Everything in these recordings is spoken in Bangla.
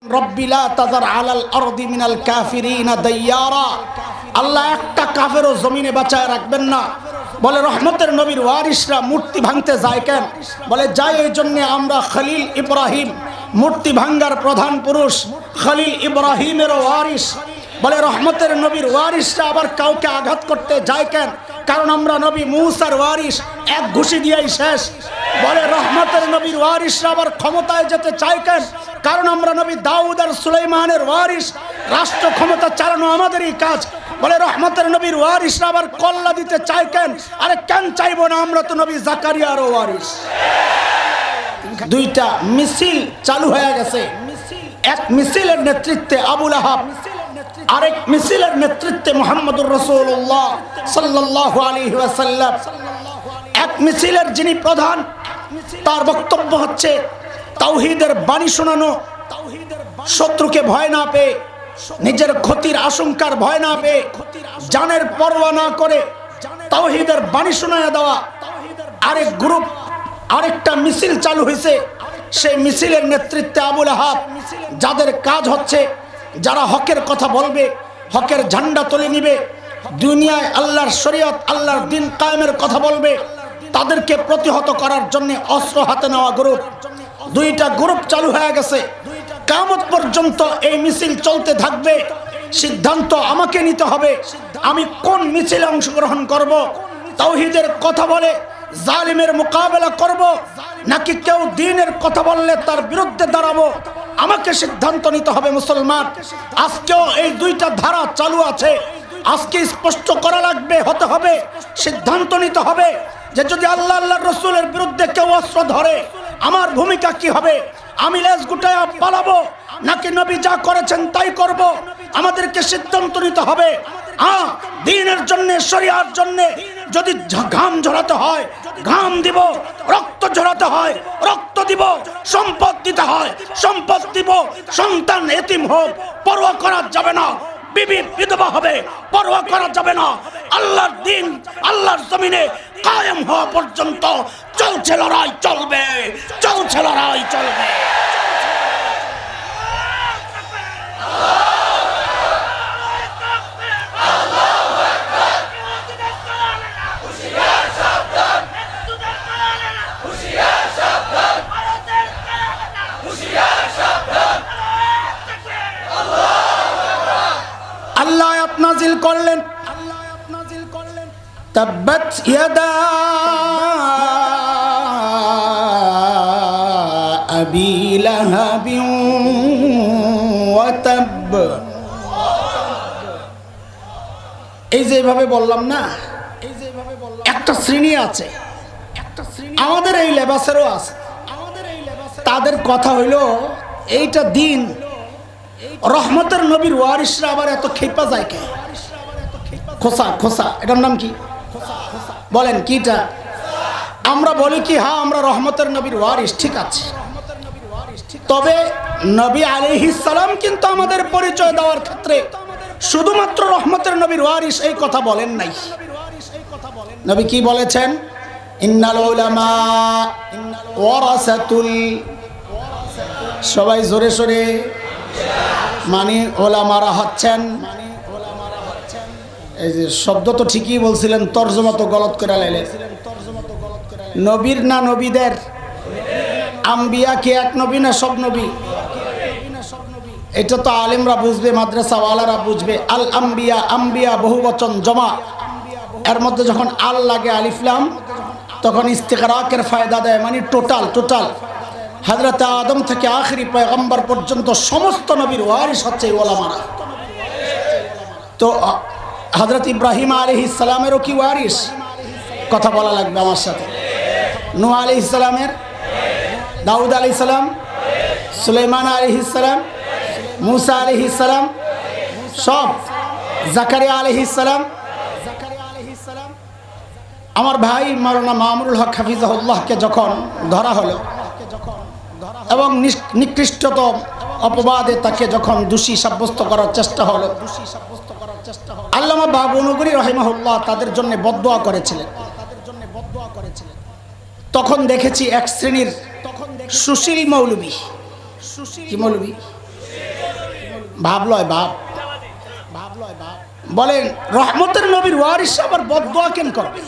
রব্বি লা তাযার আলাল আরদি মিনাল কাফিরিনা দাইয়ারা। আল্লাহ একটা কাফেরও জমিনে বাঁচায় রাখবেন না। বলে রহমতের নবীর ওয়ারিসরা মূর্তি ভাঙতে যায় কেন? বলে যায় এই জন্য আমরা খলিল ইব্রাহিম মূর্তি ভাঙ্গার প্রধান পুরুষ, খলিল ইব্রাহিমের ওয়ারিস। বলে রহমতের নবীর ওয়ারিসরা আবার কাউকে আঘাত করতে যায় কেন? কারণ আমরা নবী মূসার ওয়ারিস, এক ঘুষি দিয়েই শেষ। বলে রহমতের নবীর ওয়ারিসরা আবার ক্ষমতায় যেতে চায় কেন? কারণ আমরা নবী দাউদ আর সুলাইমানের ওয়ারিস, রাষ্ট্র ক্ষমতা চালানো আমাদেরই কাজ। বলে রহমতের নবীর ওয়ারিসরা আবার কল্লা দিতে চায় কেন? আরে কেন চাইবো না, আমরা তো নবী জাকারিয়ার ওয়ারিস। দুইটা মিছিল চালু হয়ে গেছে। এক মিছিলের নেতৃত্বে আবু লাহাব, আরেক মিছিলের নেতৃত্বে মুহাম্মদুর রাসূলুল্লাহ সাল্লাল্লাহু আলাইহি ওয়াসাল্লাম। এক মিছিলের যিনি প্রধান, তার বক্তব্য হচ্ছে তাওহীদের বাণী শোনানো, শত্রুকে ভয় না পেয়ে, নিজের ক্ষতির আশঙ্কার ভয় না পেয়ে, জানের পরোয়া না করে তাওহীদের বাণী শোনায়া দেওয়া। আরেক গ্রুপ, আরেকটা মিছিল চালু হয়েছে। সেই মিছিলের নেতৃত্বে আবু লাহাব, যাদের কাজ হচ্ছে যারা হকের কথা বলবে, হকের ঝান্ডা তুলে নিবে, দুনিয়ায় আল্লাহর শরীয়ত আল্লাহর দ্বীন কায়েমের কথা বলবে, তাদেরকে প্রতিহত করার জন্য অস্ত্র হাতে নেওয়া গ্রুপ। দুইটা গ্রুপ চালু হয়ে গেছে। কিয়ামত পর্যন্ত এই মিছিল চলতে থাকবে। সিদ্ধান্ত আমাকে নিতে হবে, আমি কোন মিছিলে অংশগ্রহণ করব। তাওহীদের কথা বলে জালিমের মোকাবেলা করব, নাকি কেউ দ্বীনের কথা বললে তার বিরুদ্ধে দাঁড়াবো। আমাকে সিদ্ধান্ত নিতে হবে মুসলমান। আজকেও এই দুইটা ধারা চালু আছে। আজকে স্পষ্ট করা লাগবে, হতে হবে, সিদ্ধান্ত নিতে হবে যে যদি আল্লাহ আল্লাহর রাসূলের বিরুদ্ধে কেউ অস্ত্র ধরে আমার ভূমিকা কি হবে। আমি লেজ গুটায়া পালাবো, নাকি নবী যা করেছেন তাই করব। আমাদেরকে সিদ্ধান্ত নিতে হবে। দ্বীনের জন্য, শরিয়ার জন্য যদি ঘাম ঝরাতে হয় ঘাম দিব, রক্ত ঝরাতে হয় রক্ত দিব, সম্পদ দিতে হয় সম্পদ দিব। সন্তান এতিম হোক, পরোয়া করা যাবে না। বিবি বিধবা হবে, পরোয়া করা যাবে না। আল্লাহর দ্বীন আল্লাহর জমিনে কায়েম হওয়া পর্যন্ত চলছে লড়াই, চলবে, চলছে লড়াই, চলবে। আল্লাহ আয়াত নাযিল করলেন, তাব্বাত ইয়াদা আবি লাহাবিন ওয়া তাব। এই যে এইভাবে বললাম না, একটা শ্রেণী আছে, আমাদের এই লেবাসেরও আছে। তাদের কথা হইল এইটা দিন, রহমতের নবীর ওয়ারিসরা আবার এত খেপা যায় কে? খোসা, খোসা, এটার নাম কি বলেন? কিটা? আমরা বলি কি, হ্যাঁ আমরা রহমতের নবীর ওয়ারিস, ঠিক আছে। তবে নবী আলাইহিস সালাম কিন্তু আমাদের পরিচয় দেওয়ার ক্ষেত্রে শুধুমাত্র রহমতের নবীর ওয়ারিস এই কথা বলেন নাই। নবী কি বলেছেন? ইন্নাল উলামা ওয়ারাসাতুল, সবাই জোরে সোরে মানে ওলামারা হচ্ছেন, এই যে শব্দ তো ঠিকই বলছিলেন, তর্জমা তো গলত করে লাইলেন। নবীর না নবীদের? আম্বিয়া কি এক নবী না সব নবী? এটা তো আলেমরা বুঝবে, মাদ্রাসাওয়ালারা বুঝবে। আল আম্বিয়া, আম্বিয়া বহুবচন জমা, এর মধ্যে যখন আল লাগে আলিফ লাম, তখন ইস্তিগরাকের ফায়দা দেয়, মানে টোটাল টোটাল। হযরত আদম থেকে আখেরি পয়গম্বর পর্যন্ত সমস্ত নবীর ওয়ারিস হচ্ছে ওলামারা। তো হযরত ইব্রাহিম আলাইহিস সালামেরও কি ওয়ারিস? কথা বলা লাগবে আমার সাথে। নূহ আলাইহিস সালামের, দাউদ আলাইহিস সালাম, সুলাইমান আলাইহিস সালাম, মুসা আলাইহিস সালাম, সব। জাকারিয়া আলাইহিস সালাম। আমার ভাই মাওলানা মামুনুল হক হাফিজাহুল্লাহকে যখন ধরা হলো এবং নিকৃষ্টতম অপবাদে তাকে যখন দোষী সাব্যস্ত করার চেষ্টা হলো, আল্লামা বাবুনগরী রাহিমাহুল্লাহ তাদের জন্য বদদোয়া করেছিলেন। তখন দেখেছি এক শ্রেণীর সুশীল মৌলবী, কি মৌলবী? ভাবলয় বাপ বলেন রহমতের নবীর ওয়ারিস আবার বদদোয়া কেন করবে?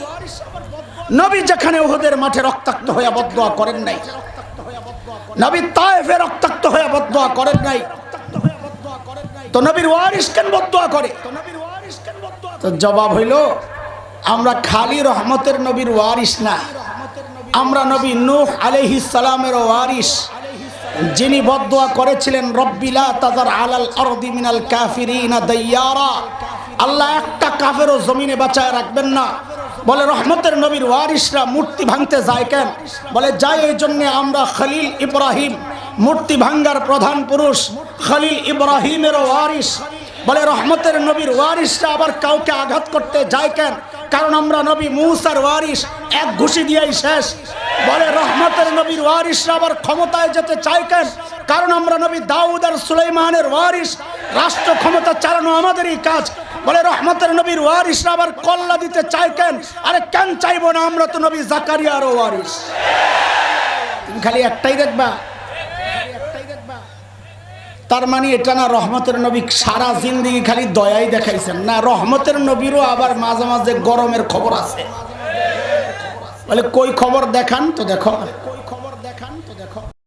নবী যেখানে উহুদের মাঠে রক্তাক্ত হয়ে বদদোয়া করেন নাই, নবী তায়েফে রক্তাক্ত হয়ে বদদোয়া করেন নাই, তো নবীর ওয়ারিস কেন বদদোয়া করে? তো জবাব হইল আমরা খালি রহমতের নবীর ওয়ারিস না, আমরা নবী নূহ আলাইহিস সালামের ওয়ারিস, যিনি বদদোয়া করেছিলেন রব্বি লা তাযার আলাল আরদি মিনাল কাফিরিনা দাইয়ারা, আল্লাহ একটা কাফেরও জমিনে বাঁচায় রাখবেন না। বলে রহমতের নবীর ওয়ারিসরা মূর্তি ভাঙতে যায় কেন? বলে যায় এই জন্যে আমরা খলিল ইব্রাহিম, মূর্তি ভাঙ্গার প্রধান পুরুষ খলিল ইব্রাহিমের ওয়ারিস। বলে রহমতের নবীর ওয়ারিসরা আবার কাউকে আঘাত করতে যায় কেন? কারণ আমরা নবী মূসার ওয়ারিস, এক ঘুষি দিয়েই শেষ। বলে রহমতের নবীর ওয়ারিসরা আবার ক্ষমতায় যেতে চায় কেন? কারণ আমরা নবী দাউদ আর সুলাইমানের ওয়ারিস, রাষ্ট্র ক্ষমতা চালানো আমাদেরই কাজ। বলে রহমতের নবীর ওয়ারিসরা আবার কল্লা দিতে চায় কেন? আরে কেন চাইবো না, আমরা তো নবী জাকারিয়ার ওয়ারিস। তুমি খালি একটাই দেখবা, তার মানে এটা না রহমতের নবী সারা জিন্দেগি খালি দয়াই দেখাইছেন না, রহমতের নবীরও আবার মাঝে মাঝে গরমের খবর আছে। বলে কই খবর দেখান তো? দেখো